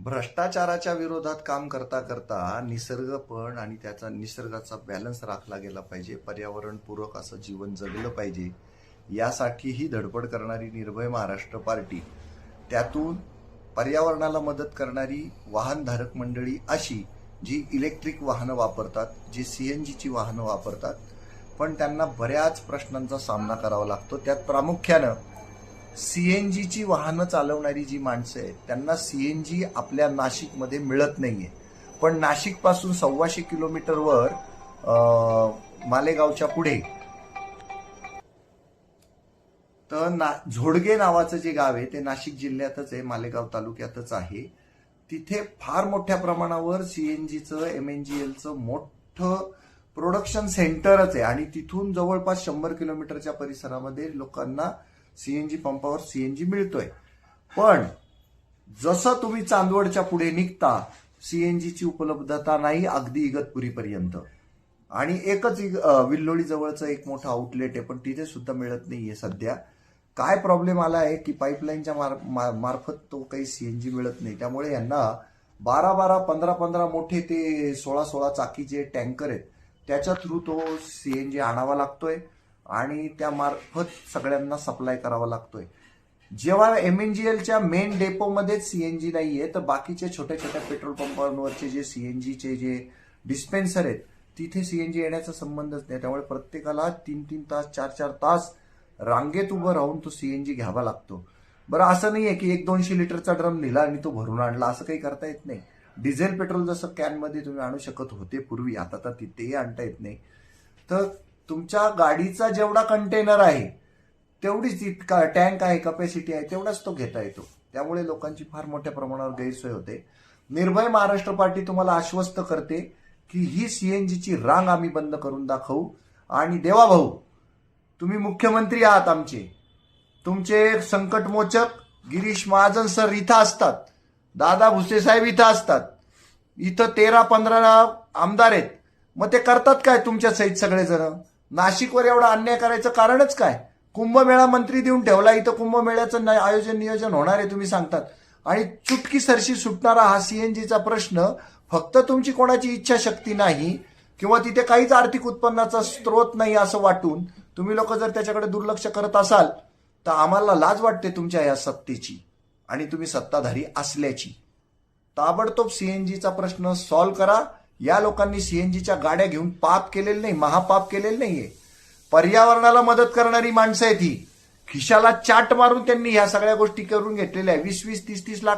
भ्रष्टाचाराच्या विरोधात काम करता करता निसर्ग पण आणि त्याचा निसर्गाचा बॅलन्स राखला गेला पाहिजे, पर्यावरणपूरक असं जीवन जगलं पाहिजे, यासाठी ही धडपड करणारी निर्भय महाराष्ट्र पार्टी, त्यातून पर्यावरणाला मदत करणारी वाहनधारक मंडळी अशी जी इलेक्ट्रिक वाहनं वापरतात, जी सीएनजीची वाहनं वापरतात, पण त्यांना बऱ्याच प्रश्नांचा सामना करावा लागतो. त्यात प्रामुख्यानं सीएनजीची वाहनं चालवणारी जी माणसं आहेत त्यांना सीएनजी आपल्या नाशिकमध्ये मिळत नाहीये. पण नाशिकपासून 125 किलोमीटरवर मालेगावच्या पुढे तर झोडगे नावाचं जे गाव आहे ते नाशिक जिल्ह्यातच आहे, मालेगाव तालुक्यातच आहे. तिथे फार मोठ्या प्रमाणावर सीएनजीचं एमएनजीएलचं मोठं प्रोडक्शन सेंटरच आहे आणि तिथून जवळपास 100 किलोमीटरच्या परिसरामध्ये लोकांना सीएनजी पंपावर सीएनजी मिळतोय. पण जसं तुम्ही चांदवडच्या पुढे निघता सीएनजीची उपलब्धता नाही, अगदी इगतपुरीपर्यंत. आणि एकच विल्लोळी जवळचं एक मोठं आउटलेट आहे, पण तिथे सुद्धा मिळत नाहीये सध्या. काय प्रॉब्लेम आला आहे की पाईपलाईनच्या मार्फत तो काही सीएनजी मिळत नाही. त्यामुळे यांना 12-12, 15-15 मोठे ते 16-16 चाकी जे टँकर आहेत त्याच्या थ्रू तो सीएनजी आणावा लागतोय आणि त्या मार्फत सगळ्यांना सप्लाय करावा लागतोय. जेव्हा एमएनजीएलच्या मेन डेपोमध्येच सीएनजी नाहीये तर बाकीच्या छोट्या छोट्या पेट्रोल पंपांवरचे जे सीएनजीचे जे डिस्पेन्सर आहेत तिथे सीएनजी येण्याचा संबंधच नाही. त्यामुळे प्रत्येकाला 3-3 तास 4-4 तास रांगेत उभं राहून तो सीएनजी घ्यावा लागतो. बरं, असं नाहीये की 100-200 लिटरचा ड्रम नेला आणि तो भरून आणला, असं काही करता येत नाही. डिझेल पेट्रोल जसं कॅनमध्ये तुम्ही आणू शकत होते पूर्वी, आता तर तिथेही आणता येत नाही. तर तुमच्या गाडीचा जेवढा कंटेनर आहे तेवढीच इतका टँक आहे, कपॅसिटी आहे, तेवढाच तो घेता येतो. त्यामुळे लोकांची फार मोठ्या प्रमाणावर गैरसोय होते. निर्भय महाराष्ट्र पार्टी तुम्हाला आश्वस्त करते की ही सीएनजीची रांग आम्ही बंद करून दाखवू. आणि देवा भाऊ, तुम्ही मुख्यमंत्री आहात आमचे, तुमचे संकटमोचक गिरीश महाजन सर इथं असतात, दादा भुसे साहेब इथं असतात, इथं 13-15 आमदार आहेत. मग ते करतात काय तुमच्या सहित सगळेजण? नाशिकवर एवढा अन्याय करायचं कारणच काय? कुंभमेळा मंत्री देऊन ठेवला, इथं कुंभमेळ्याचं आयोजन नियोजन होणार आहे तुम्ही सांगतात. आणि चुटकी सरशी सुटणारा हा सीएनजीचा प्रश्न फक्त तुमची कोणाची इच्छाशक्ती नाही किंवा तिथे काहीच आर्थिक उत्पन्नाचा स्रोत नाही असं वाटून तुम्ही लोक जर त्याच्याकडे दुर्लक्ष करत असाल तर आम्हाला लाज वाटते तुमच्या या सत्तेची आणि तुम्ही सत्ताधारी असल्याची. ताबडतोब सीएनजीचा प्रश्न सॉल्व्ह करा. या लोकांनी सीएनजीच्या गाड्या घेऊन पाप केलेलं नाही, महापाप केलेलं नाहीये. पर्यावरणाला मदत करणारी माणसं आहेत ही. खिशाला चाट मारून त्यांनी ह्या सगळ्या गोष्टी करून घेतलेल्या आहे. 20-20, 30-30 लाख